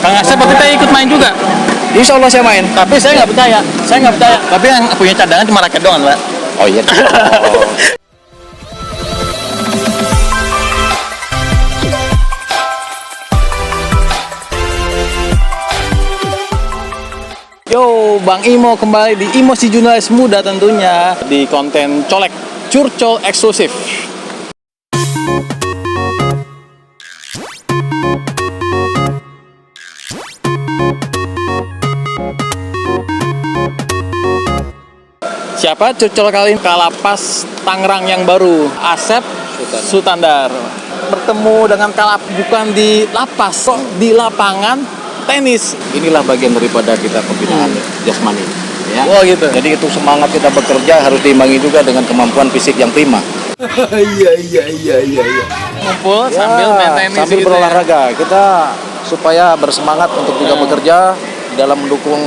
Kang Asep waktu kita ikut main juga. Insya Allah saya main. Tapi saya nggak percaya. Tapi yang punya cadangan cuma rakyat doang, Pak. Oh iya. Yo, Bang Imo kembali di Imo si Jurnalis Muda tentunya di konten colek curcol eksklusif. Siapa curcol kali ini? Kalapas Tangerang yang baru, Asep Sutandar. Bertemu dengan Kalap bukan di lapas, kok di lapangan tenis. Inilah bagian daripada kita pembinaan jasmani. Ya. Oh gitu. Jadi itu semangat kita bekerja harus diimbangi juga dengan kemampuan fisik yang prima. Iya. Ngumpul sambil main tenis sambil gitu berolahraga. Kita supaya bersemangat untuk juga bekerja dalam mendukung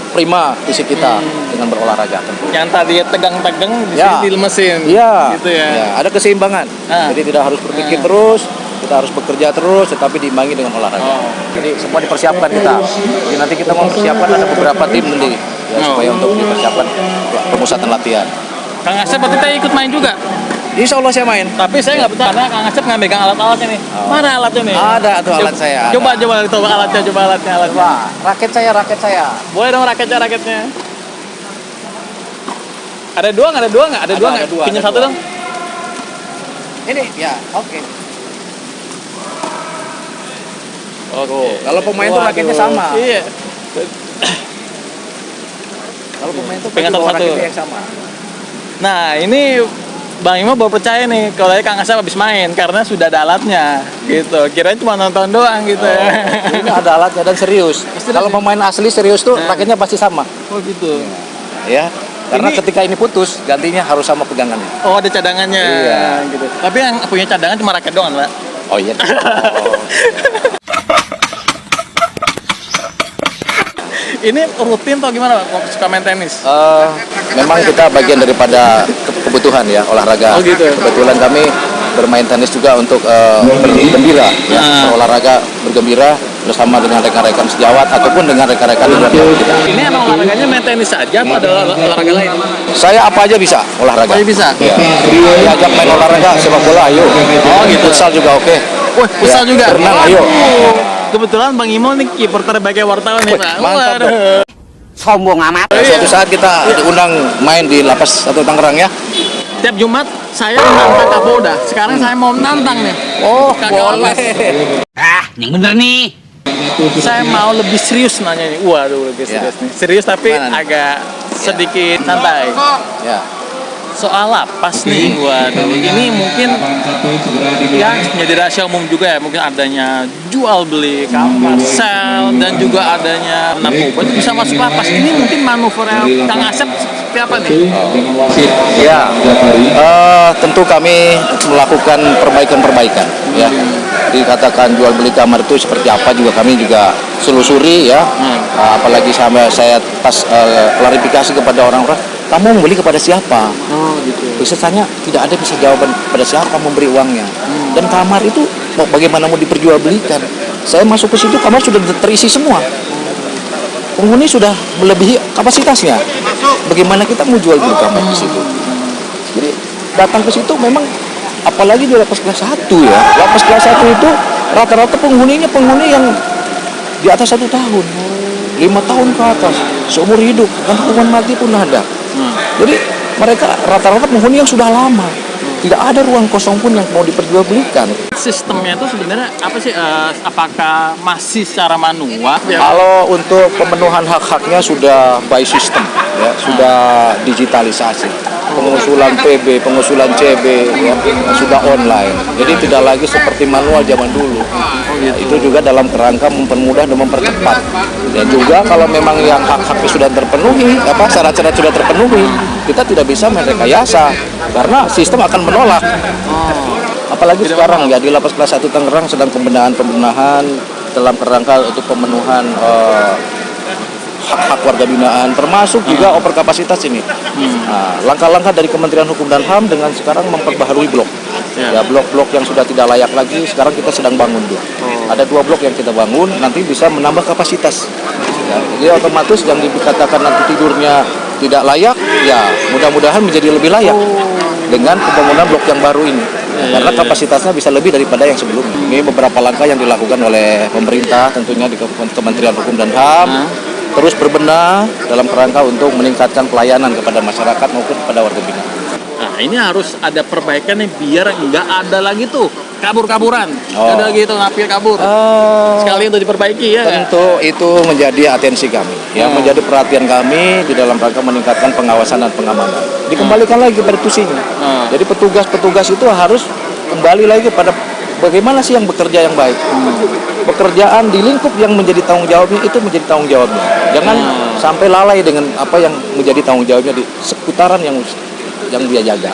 prima fisik kita dengan berolahraga. Yang tadi tegang-tegang di Ya. sini dilemesin. Iya. Gitu ya. Ya, ada keseimbangan. Jadi tidak harus berpikir terus, kita harus bekerja terus, tetapi diimbangi dengan olahraga. Jadi semua dipersiapkan kita. Jadi nanti kita mau persiapkan ada beberapa tim nanti ya, supaya untuk dipersiapkan pemusatan latihan. Kang Asep waktu kita ikut main juga. Insya Allah saya main. Tapi saya nggak betah karena Kang Asep nggak megang alat-alatnya nih. Mana alatnya nih? Ada tuh alat saya. Ada. Coba alatnya. Wah, raket saya. Boleh dong raketnya. Ada dua nggak? Ada dua nggak? Pinjam satu dong. Ini ya, oke. Oke. Kalau pemain tuh raketnya sama. Iya. Kalau pemain tuh Pegang satu-satu. raketnya yang sama. Nah ini Bang Imo baru percaya nih kalau Kang Asep habis main karena sudah ada alatnya gitu. Kirain cuma nonton doang gitu ya. Ini ada alatnya dan serius. Kalau pemain asli serius tuh raketnya pasti sama. Oh gitu. Ya. Karena ketika ini putus, gantinya harus sama pegangannya. Oh ada cadangannya. Iya. Gitu. Tapi yang punya cadangan cuma raket doang, Pak. Oh iya. Ini rutin atau gimana, Pak? Suka main tenis? Memang kita bagian daripada kebutuhan ya olahraga. Oh gitu. Kebetulan kami bermain tenis juga untuk bergembira, ya, berolahraga, bergembira bersama dengan rekan-rekan sejawat ataupun dengan rekan-rekan di luar kita. Ini emang olahraganya main tenis saja atau ada olahraga lain? Saya apa aja bisa olahraga. Apa aja bisa? Ya. Diajak main olahraga, sepak bola, ayo. Oh gitu. Futsal juga oke. Wah, futsal Ya, juga. berenang, ayo. Kebetulan Bang Imo nih kiper terbaiknya wartawan nih, Pak. Mantap dong. Sombong amat. Suatu saat kita diundang main di lapas satu Tangerang ya. Tiap Jumat saya menantang Kapolda. Sekarang saya mau menantang nih. Oh, Kakak boleh. Yang bener nih. Saya mau lebih serius nanya nih. Waduh, lebih serius nih. Serius tapi agak sedikit santai. Ya. Soal lapas nih, waduh, ini mungkin ya menjadi rahasia umum juga ya, mungkin adanya jual beli kamar, sel, dan juga adanya narkoba itu bisa masuk lapas. Ini mungkin manuvernya Kang Asep seperti apa nih? Ya, tentu kami melakukan perbaikan-perbaikan ya. Dikatakan jual beli kamar itu seperti apa juga kami juga selusuri ya. Apalagi sampai saya klarifikasi kepada orang-orang, kamu membeli kepada siapa? Oh gitu. Biasanya tidak ada bisa jawaban pada siapa memberi uangnya. Dan kamar itu mau bagaimana mau diperjualbelikan? Saya masuk ke situ kamar sudah terisi semua. Penghuni sudah melebihi kapasitasnya. Bagaimana kita mau jual beli kamar di situ? Jadi datang ke situ memang apalagi di lapas kelas 1 ya. Lapas kelas 1 itu rata-rata penghuni yang di atas 1 tahun. 5 tahun ke atas, seumur hidup, dan hukuman mati pun ada. Jadi mereka rata-rata penghuni yang sudah lama. Tidak ada ruang kosong pun yang mau diperjualbelikan. Sistemnya itu sebenarnya apa sih? Apakah masih secara manual? Kalau untuk pemenuhan hak-haknya sudah by system, ya, sudah digitalisasi. Pengusulan PB, pengusulan CB, ya, sudah online. Jadi tidak lagi seperti manual zaman dulu. Itu juga dalam kerangka mempermudah dan mempercepat. Dan juga kalau memang yang hak-haknya sudah terpenuhi, syarat-syarat sudah terpenuhi, kita tidak bisa merekayasa karena sistem akan menolak. Apalagi sekarang ya di lapas kelas 1 Tangerang sedang pembenahan dalam kerangka untuk pemenuhan hak-hak warga binaan, termasuk juga overkapasitas ini. Nah, langkah-langkah dari Kementerian Hukum dan HAM dengan sekarang memperbaharui blok. Ya, blok-blok yang sudah tidak layak lagi sekarang kita sedang bangun tuh. Ada 2 blok yang kita bangun, nanti bisa menambah kapasitas. Ya, jadi otomatis yang dikatakan nanti tidurnya tidak layak, ya mudah-mudahan menjadi lebih layak dengan pembangunan blok yang baru ini. Karena kapasitasnya bisa lebih daripada yang sebelumnya. Ini beberapa langkah yang dilakukan oleh pemerintah, tentunya di Kementerian Hukum dan HAM, terus berbenah dalam kerangka untuk meningkatkan pelayanan kepada masyarakat maupun kepada warga binaan. Nah, ini harus ada perbaikan nih biar nggak ada lagi tuh kabur-kaburan. Nggak ada lagi tuh ngapir kabur. Sekali untuk diperbaiki ya. Tentu itu menjadi atensi kami, ya menjadi perhatian kami di dalam rangka meningkatkan pengawasan dan pengamanan. Dikembalikan lagi pada tusinya. Jadi petugas-petugas itu harus kembali lagi pada bagaimana sih yang bekerja yang baik. Pekerjaan di lingkup yang menjadi tanggung jawabnya itu menjadi tanggung jawabnya. Jangan sampai lalai dengan apa yang menjadi tanggung jawabnya di seputaran yang dia jaga.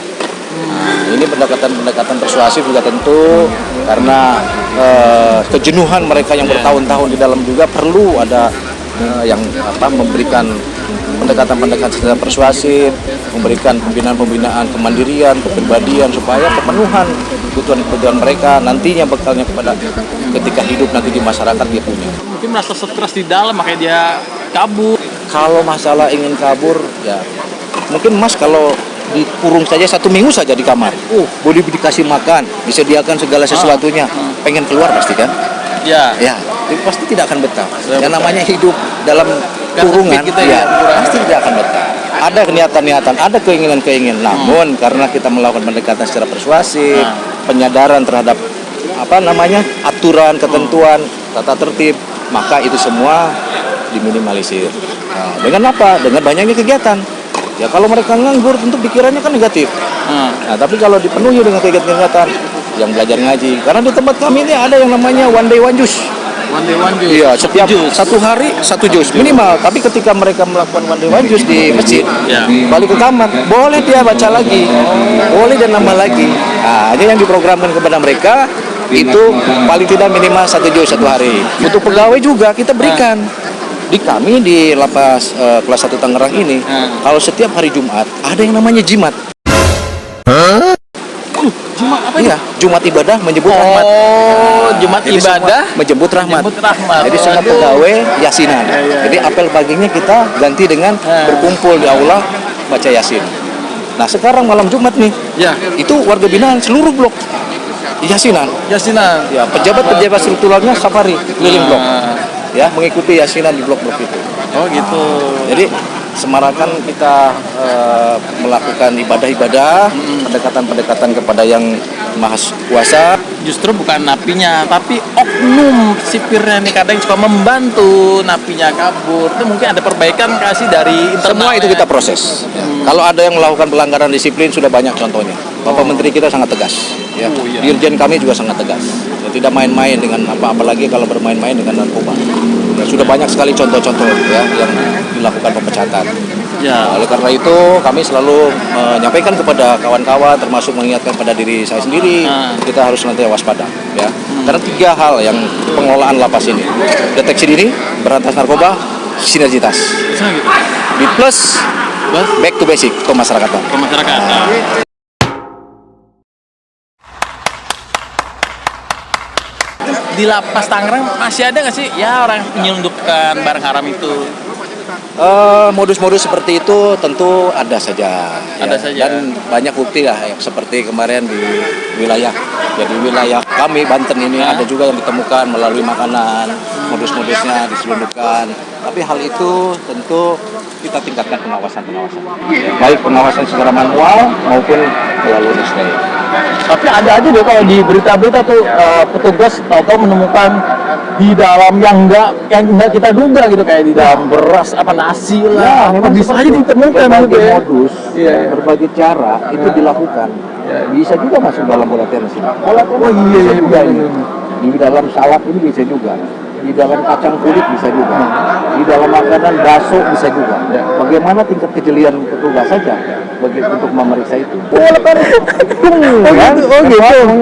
Ini pendekatan persuasif juga tentu karena kejenuhan mereka yang bertahun-tahun di dalam juga perlu ada yang memberikan pendekatan secara persuasif, memberikan pembinaan kemandirian, kepribadian supaya pemenuhan kebutuhan mereka nantinya bekalnya kepada ketika hidup nanti di masyarakat dia punya. Mungkin merasa stres di dalam makanya dia kabur. Kalau masalah ingin kabur ya mungkin Mas kalau dikurung saja 1 minggu saja di kamar, boleh dikasih makan, disediakan segala sesuatunya, pengen keluar pasti kan? Ya, pasti tidak akan betah. Yang namanya hidup dalam kurungan, pasti tidak akan betah. Ada niatan-niatan, ada keinginan-keinginan. Namun karena kita melakukan pendekatan secara persuasif, penyadaran terhadap aturan, ketentuan, tata tertib, maka itu semua diminimalisir. Nah, dengan apa? Dengan banyaknya kegiatan. Ya kalau mereka nganggur tentu pikirannya kan negatif. Nah tapi kalau dipenuhi dengan kegiatan-kegiatan yang belajar ngaji, karena di tempat kami ini ada yang namanya one day one juz. Iya, setiap 1 hari 1 juz minimal. Tapi ketika mereka melakukan one day one juz di masjid, balik ke kamar, boleh dia baca lagi, boleh dan nambah lagi. Nah ini yang diprogramkan kepada mereka itu paling tidak minimal 1 juz 1 hari. Untuk pegawai juga kita berikan. Di kami di lapas kelas 1 Tangerang ini, kalau setiap hari Jumat ada yang namanya jimat. Jumat apa ya? Jumat ibadah menjemput rahmat. Jumat ibadah menjemput rahmat. Jadi semua pegawai yasinan. Jadi apel paginya kita ganti dengan berkumpul di aula baca yasin. Nah sekarang malam Jumat nih, itu warga binaan seluruh blok yasinan. Ya pejabat strukturalnya safari keliling blok. Ya mengikuti yasinan di blok-blok itu. Oh gitu. Jadi semarakan kita melakukan ibadah-ibadah, pendekatan-pendekatan kepada yang maha kuasa. Justru bukan napinya, tapi oknum sipirnya nih kadang suka membantu napinya kabur. Itu mungkin ada perbaikan kasih dari internal. Semua itu kita proses. Kalau ada yang melakukan pelanggaran disiplin sudah banyak contohnya. Bapak Menteri kita sangat tegas. Ya. Dirjen kami juga sangat tegas. Ya, tidak main-main dengan apalagi kalau bermain-main dengan narkoba. Ya, sudah banyak sekali contoh-contoh ya yang dilakukan pemecatan. Ya, oleh karena itu kami selalu menyampaikan kepada kawan-kawan termasuk mengingatkan pada diri saya sendiri kita harus nanti waspada ya. Karena 3 hal yang pengelolaan lapas ini. Deteksi dini, berantas narkoba, sinergitas. Di plus back to basic ke masyarakat. Di lapas Tangerang masih ada nggak sih ya orang menyelundupkan barang haram itu? Modus-modus seperti itu tentu ada saja. Ada saja. Dan banyak bukti lah ya, seperti kemarin di wilayah. Jadi wilayah kami Banten ini ada juga yang ditemukan melalui makanan, modus-modusnya diselundupkan. Tapi hal itu tentu kita tingkatkan pengawasan. Ya, baik pengawasan secara manual maupun melalui STI. Tapi ada aja deh kalau di berita-berita tuh petugas tahu-tahu menemukan di dalam yang enggak kita duga gitu, kayak di dalam beras apa nasi lah. Ya, memang bisa aja ditemukan berbagai gitu ya. modus, berbagai cara itu dilakukan. Bisa juga masuk dalam bola tenis. Juga ini. Di dalam salad ini bisa juga. Di dalam kacang kulit bisa juga. Di dalam makanan bakso bisa juga. Bagaimana tingkat kejelian petugas saja untuk memeriksa itu. Hanya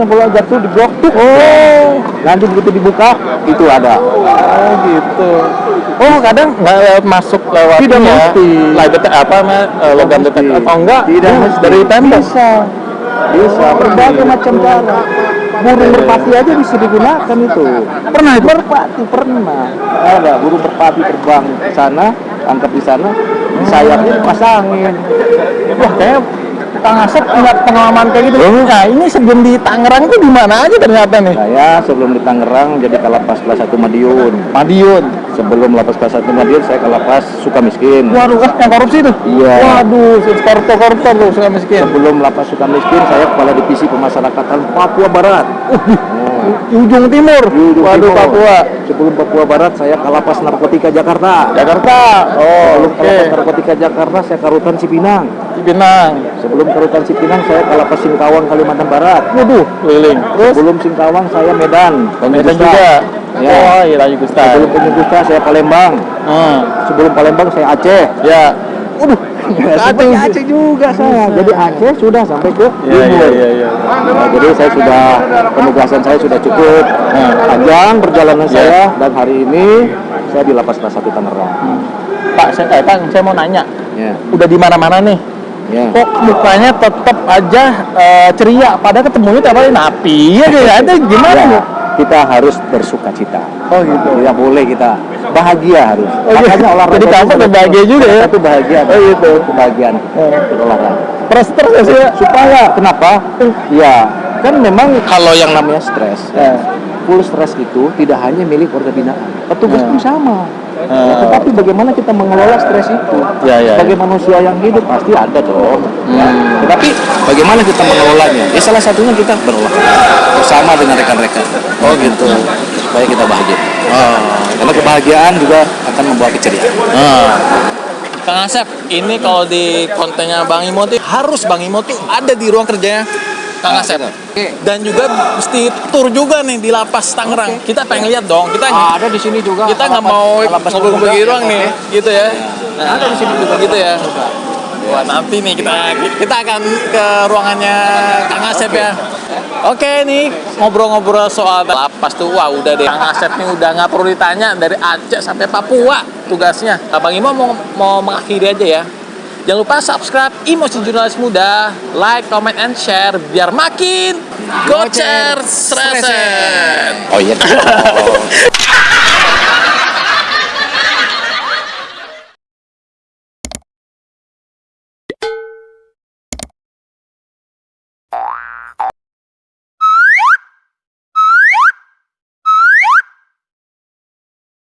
bola jatuh di blok. Nanti begitu dibuka itu ada. Oh kadang nggak masuk lewat Tidak mesti. logam detektor atau enggak? Tidak mesti. Dari tembok. Bisa. Bisa, berbagai macam cara. Burung merpati aja bisa digunakan itu. Pernah itu? Merpati pernah. Ada burung merpati terbang ke sana, tangkap di sana, di sayapnya dipasangin. Wah, kayak Kang Asep punya pengalaman kayak gitu. Nah, ini sebelum di Tangerang itu di mana aja ternyata nih? Saya sebelum di Tangerang jadi Kalapas kelas 1 Madiun. Madiun. Sebelum lapas kelas 1 Madiun saya Kalapas Sukamiskin. Waduh, yang korupsi tuh? Iya. Waduh, koruptor tuh, suka miskin. Sebelum lapas Sukamiskin saya kepala divisi pemasyarakatan Papua Barat. Di ujung timur. Waduh, Timur. Papua. Sebelum Papua Barat saya Kalapas Narkotika Jakarta. Jakarta. Oh, Sebelum oke. Kalapas Narkotika Jakarta saya Karutan Cipinang. Cipinang. Sebelum Karutan Cipinang saya Kalapas Singkawang Kalimantan Barat. Waduh, keliling. Terus Sebelum Singkawang saya Medan. Medan juga. Ya. Oh, iya Rayu Gusta. Sebelum Penyegusta saya Palembang. Sebelum Palembang saya Aceh. Ya. Waduh, Sampai Aceh juga saya. Jadi Aceh sudah sampai ke timur. Iya. Nah, jadi saya sudah penugasan saya sudah cukup panjang perjalanan saya dan hari ini saya di lapas kelas 1 Tangerang. Pak, saya mau nanya. Ya, Udah di mana-mana nih. ya. Kok mukanya tetap aja ceria, padahal ketemunya tiap hari napi aja ya? Ada gimana Ya, ya? kita harus bersuka cita. Oh gitu. Tidak boleh kita bahagia harus. Oh, iya. Makanya olahraga. Jadi kamu itu bahagia juga ya? Itu bahagia. Oh, gitu. Kebahagiaan. Berolahraga. Terus ya sih ya? Supaya kenapa? Ya, kan memang kalau yang namanya stres, full stres itu tidak hanya milik warga binaan. Petugas pun sama. Tetapi bagaimana kita mengelola stres itu? Ya. Sebagai manusia yang hidup pasti ada dong. Ya. Tetapi bagaimana kita mengelolanya? Ya salah satunya kita berolahraga bersama dengan rekan-rekan. Oh gitu. Supaya kita bahagia. Karena kebahagiaan juga akan membawa keceriaan. Kang Asep, ini kalau di kontennya Bang Imo tuh harus Bang Imo tuh ada di ruang kerjanya Kang Asep. Dan juga mesti tur juga nih di lapas Tangerang. Kita pengen lihat dong. Kita Ada di sini juga. kita nggak mau ngobrol-ngobrol gitu doang nih, gitu ya. Ada di sini juga. Gitu ya. Wah, nanti nih kita akan ke ruangannya Kang Asep ya. Oke nih, ngobrol-ngobrol soal lapas tuh, wah udah deh. Kang Asep nih udah nggak perlu ditanya dari Aceh sampai Papua tugasnya. Bang Imo mau mengakhiri aja ya. Jangan lupa subscribe Emosi Jurnalis Muda, like, comment, and share biar makin gocer streset. Oh iya.